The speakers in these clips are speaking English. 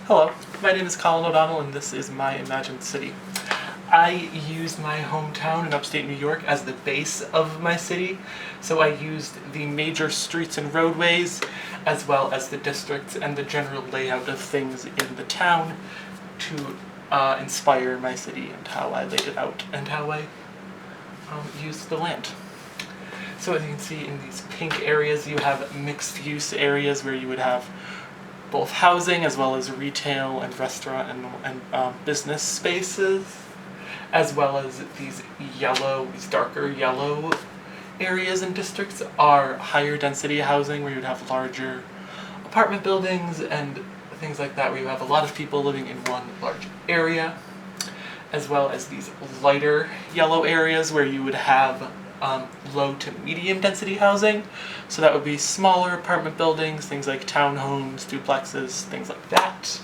Hello, my name is Colin O'Donnell and this is my imagined city. I use my hometown in upstate New York as the base of my city, so I used the major streets and roadways as well as the districts and the general layout of things in the town to inspire my city and how I laid it out and how I used the land. So as you can see in these pink areas, you have mixed use areas where you would have both housing as well as retail and restaurant and business spaces, as well as these darker yellow areas and districts are higher density housing where you'd have larger apartment buildings and things like that, where you have a lot of people living in one large area, as well as these lighter yellow areas where you would have low to medium density housing. So that would be smaller apartment buildings, things like townhomes, duplexes, things like that.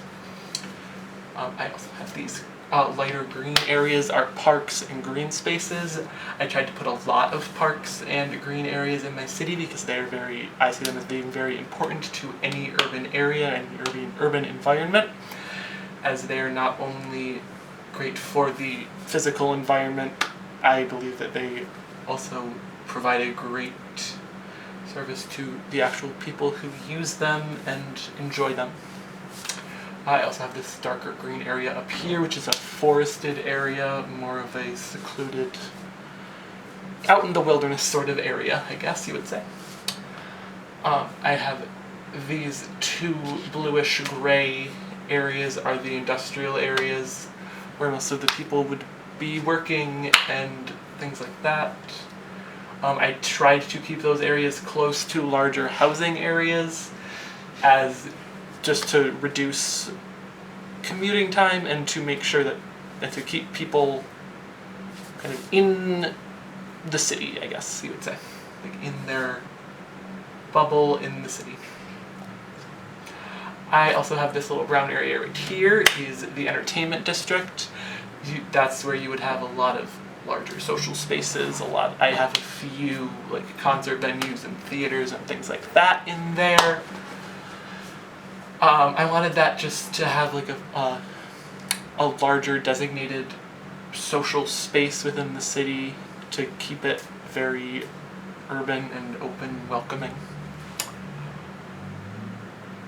I also have these lighter green areas are parks and green spaces. I tried to put a lot of parks and green areas in my city because I see them as being very important to any urban area and urban environment, as they're not only great for the physical environment, I believe that they also provide a great service to the actual people who use them and enjoy them. I also have this darker green area up here, which is a forested area, more of a secluded, out in the wilderness sort of area, I guess you would say. I have these two bluish-gray areas are the industrial areas where most of the people would be working and things like that. I tried to keep those areas close to larger housing areas as just to reduce commuting time and to make sure that to keep people kind of in the city, I guess you would say, like in their bubble in the city. I also have this little brown area right here is the entertainment district. That's where you would have a lot of larger social spaces. I have a few like concert venues and theaters and things like that in there. I wanted that just to have like a larger designated social space within the city to keep it very urban and open, welcoming.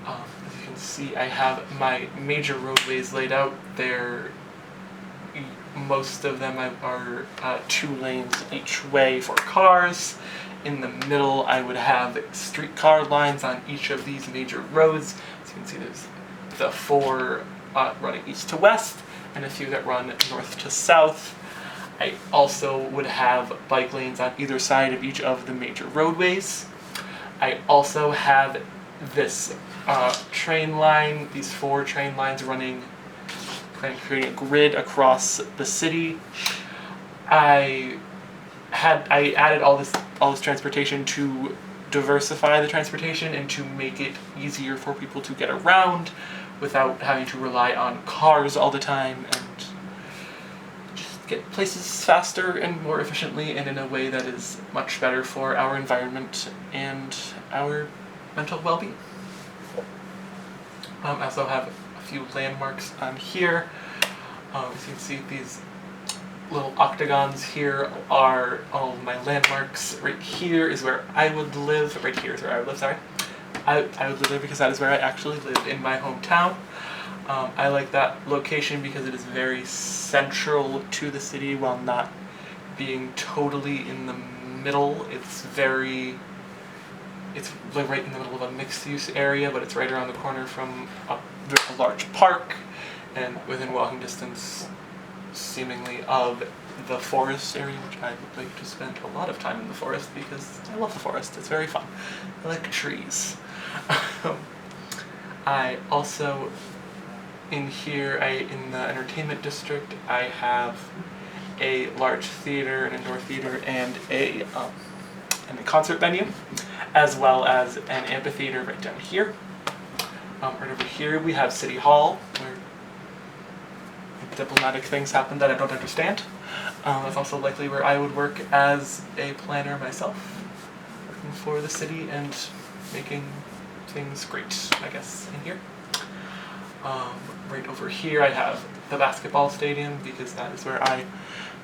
As you can see, I have my major roadways laid out there. Most of them are 2 lanes each way for cars. In the middle, I would have streetcar lines on each of these major roads. As you can see, there's the 4 running east to west, and a few that run north to south. I also would have bike lanes on either side of each of the major roadways. I also have this train line, these 4 train lines running, creating a grid across the city. I added all this transportation to diversify the transportation and to make it easier for people to get around without having to rely on cars all the time, and just get places faster and more efficiently and in a way that is much better for our environment and our mental well-being. I also have a few landmarks on here. As you can see, these little octagons here are all of my landmarks. Right here is where I would live. Right here is where I would live, sorry. I would live there because that is where I actually live in my hometown. I like that location because it is very central to the city while not being totally in the middle. It's like right in the middle of a mixed-use area, but it's right around the corner from a large park and within walking distance, seemingly, of the forest area, which I would like to spend a lot of time in the forest because I love the forest. It's very fun. I like trees. I also, in the entertainment district, I have a large theater, an indoor theater, and a concert venue, as well as an amphitheater right down here. Right over here we have City Hall, where diplomatic things happen that I don't understand. That's also likely where I would work as a planner myself, working for the city and making things great, I guess, in here. Right over here I have the basketball stadium because that is where I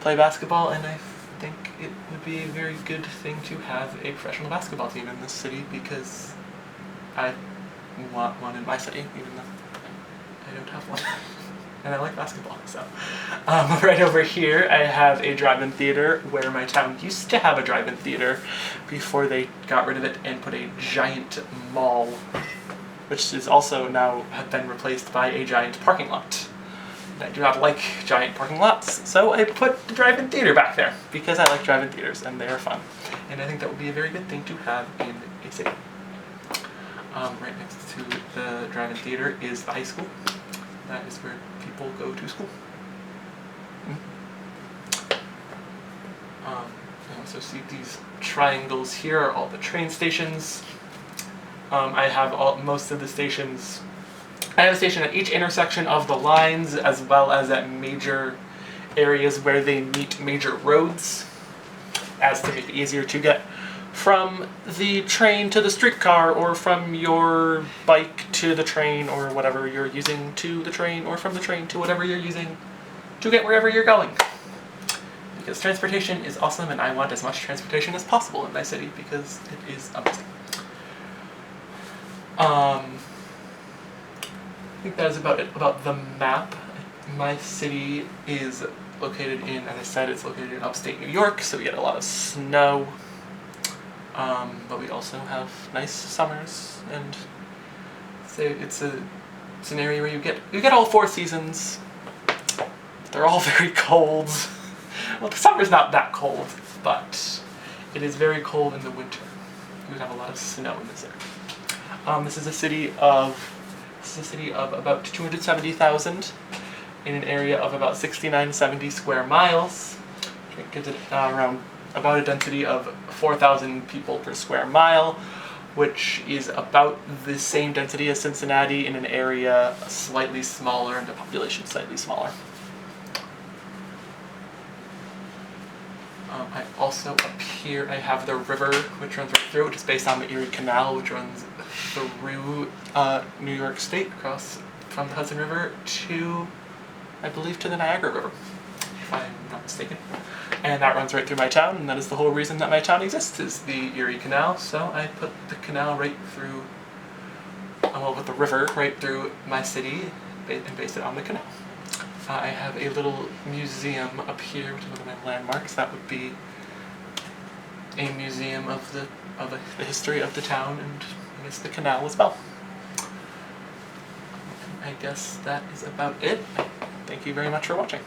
play basketball, and I think it would be a very good thing to have a professional basketball team in this city because I want one in my city, even though I don't have one. And I like basketball, so. Right over here I have a drive-in theater where my town used to have a drive-in theater before they got rid of it and put a giant mall, which is also now have been replaced by a giant parking lot. And I do not like giant parking lots, so I put the drive-in theater back there because I like drive-in theaters and they are fun. And I think that would be a very good thing to have in a city. Right next to the drive-in theater is the high school. That is where people go to school. You also see these triangles here are all the train stations. I have most of the stations. I have a station at each intersection of the lines, as well as at major areas where they meet major roads, as to make it easier to get from the train to the streetcar, or from your bike to the train, or whatever you're using to the train, or from the train to whatever you're using to get wherever you're going. Because transportation is awesome, and I want as much transportation as possible in my city because it is amazing. I think that is about it about the map. My city is located in, as I said, it's located in upstate New York, so we get a lot of snow. But we also have nice summers, and it's an area where you get all 4 seasons. They're all very cold. Well, the summer's not that cold, but it is very cold in the winter. We have a lot of snow in this area. This is a city of about 270,000 in an area of about 69-70 square miles. It gives it around about a density of 4,000 people per square mile, which is about the same density as Cincinnati in an area slightly smaller and the population slightly smaller. I also, up here, I have the river, which runs right through, which is based on the Erie Canal, which runs through New York State, across from the Hudson River to, I believe, to the Niagara River, if I'm not mistaken. And that runs right through my town, and that is the whole reason that my town exists, is the Erie Canal. So I put the canal right through, with the river right through my city, and based it on the canal. I have a little museum up here, which is one of my landmarks. That would be a museum of the history of the town, and I guess the canal as well. I guess that is about it. Thank you very much for watching.